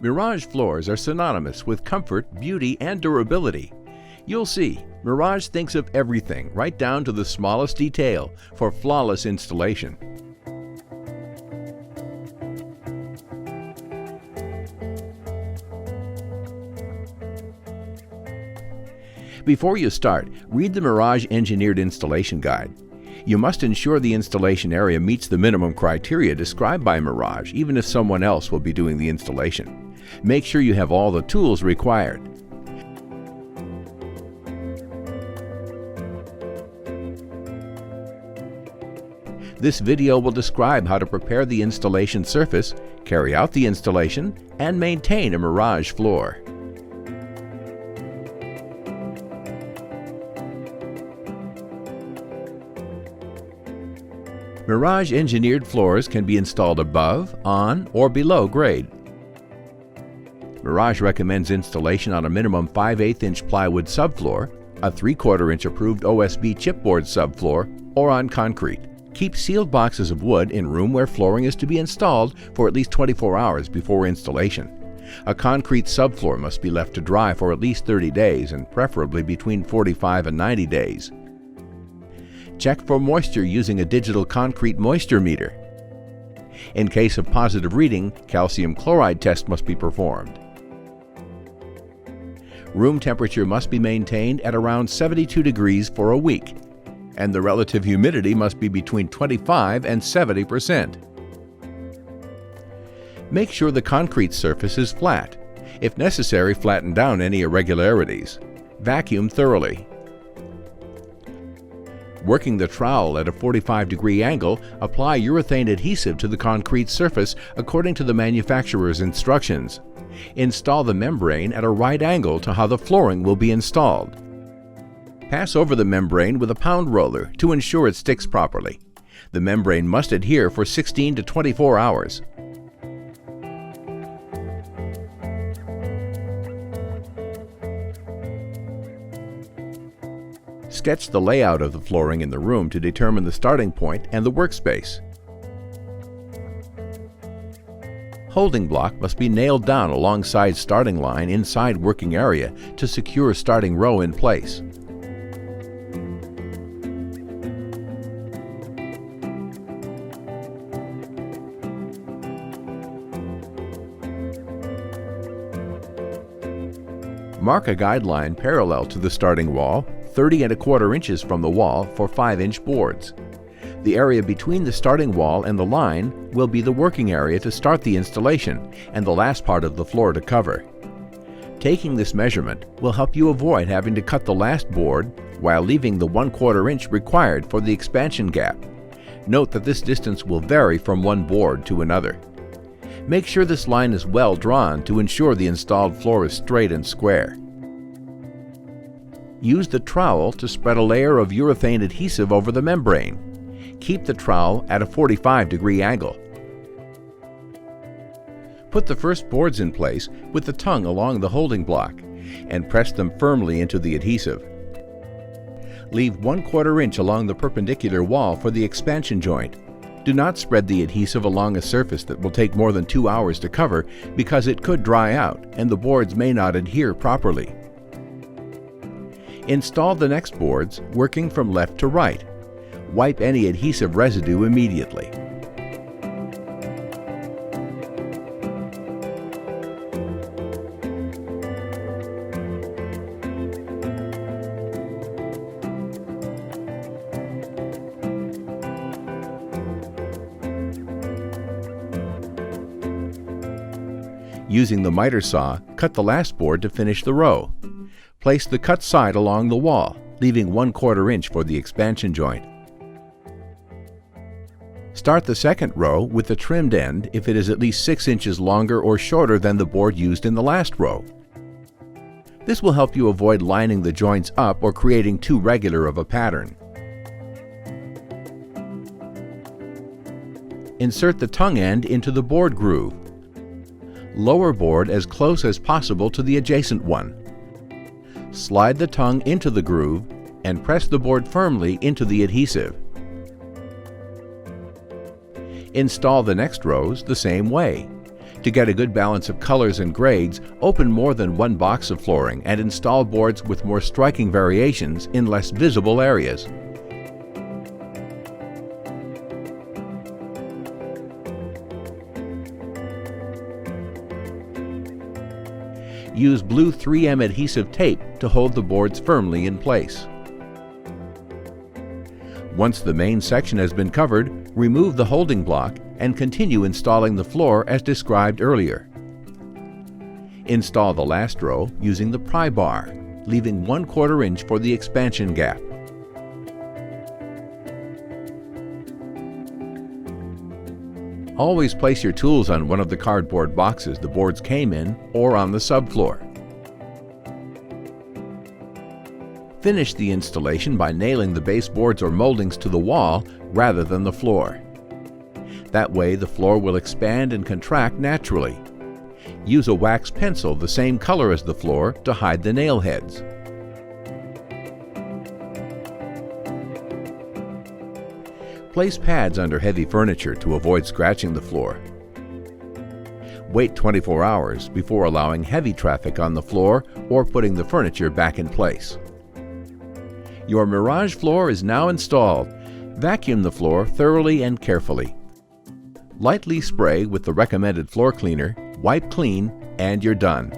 Mirage floors are synonymous with comfort, beauty, and durability. You'll see, Mirage thinks of everything, right down to the smallest detail, for flawless installation. Before you start, read the Mirage Engineered Installation Guide. You must ensure the installation area meets the minimum criteria described by Mirage, even if someone else will be doing the installation. Make sure you have all the tools required. This video will describe how to prepare the installation surface, carry out the installation, and maintain a Mirage floor. Mirage engineered floors can be installed above, on, or below grade. Mirage recommends installation on a minimum 5/8" plywood subfloor, a 3/4 inch approved OSB chipboard subfloor, or on concrete. Keep sealed boxes of wood in room where flooring is to be installed for at least 24 hours before installation. A concrete subfloor must be left to dry for at least 30 days and preferably between 45 and 90 days. Check for moisture using a digital concrete moisture meter. In case of positive reading, calcium chloride test must be performed. Room temperature must be maintained at around 72 degrees for a week, and the relative humidity must be between 25 and 70%. Make sure the concrete surface is flat. If necessary, flatten down any irregularities. Vacuum thoroughly. Working the trowel at a 45-degree angle, apply urethane adhesive to the concrete surface according to the manufacturer's instructions. Install the membrane at a right angle to how the flooring will be installed. Pass over the membrane with a pound roller to ensure it sticks properly. The membrane must adhere for 16 to 24 hours. Sketch the layout of the flooring in the room to determine the starting point and the workspace. Holding block must be nailed down alongside starting line inside working area to secure starting row in place. Mark a guideline parallel to the starting wall, 30 1/4 inches from the wall for 5-inch boards. The area between the starting wall and the line will be the working area to start the installation and the last part of the floor to cover. Taking this measurement will help you avoid having to cut the last board while leaving the 1/4 inch required for the expansion gap. Note that this distance will vary from one board to another. Make sure this line is well drawn to ensure the installed floor is straight and square. Use the trowel to spread a layer of urethane adhesive over the membrane. Keep the trowel at a 45-degree angle. Put the first boards in place with the tongue along the holding block and press them firmly into the adhesive. Leave 1/4 inch along the perpendicular wall for the expansion joint. Do not spread the adhesive along a surface that will take more than 2 hours to cover because it could dry out and the boards may not adhere properly. Install the next boards, working from left to right. Wipe any adhesive residue immediately. Using the miter saw, cut the last board to finish the row. Place the cut side along the wall, leaving 1/4 inch for the expansion joint. Start the second row with the trimmed end if it is at least 6 inches longer or shorter than the board used in the last row. This will help you avoid lining the joints up or creating too regular of a pattern. Insert the tongue end into the board groove. Lower board as close as possible to the adjacent one. Slide the tongue into the groove and press the board firmly into the adhesive. Install the next rows the same way. To get a good balance of colors and grades, open more than one box of flooring and install boards with more striking variations in less visible areas. Use blue 3M adhesive tape to hold the boards firmly in place. Once the main section has been covered, remove the holding block and continue installing the floor as described earlier. Install the last row using the pry bar, leaving 1/4 inch for the expansion gap. Always place your tools on one of the cardboard boxes the boards came in or on the subfloor. Finish the installation by nailing the baseboards or moldings to the wall rather than the floor. That way the floor will expand and contract naturally. Use a wax pencil the same color as the floor to hide the nail heads. Place pads under heavy furniture to avoid scratching the floor. Wait 24 hours before allowing heavy traffic on the floor or putting the furniture back in place. Your Mirage floor is now installed. Vacuum the floor thoroughly and carefully. Lightly spray with the recommended floor cleaner, wipe clean, and you're done.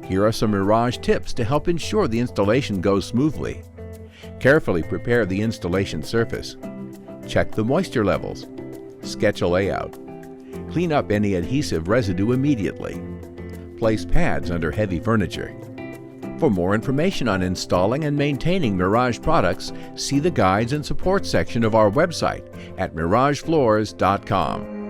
Here are some Mirage tips to help ensure the installation goes smoothly. Carefully prepare the installation surface. Check the moisture levels. Sketch a layout. Clean up any adhesive residue immediately. Place pads under heavy furniture. For more information on installing and maintaining Mirage products, see the guides and support section of our website at miragefloors.com.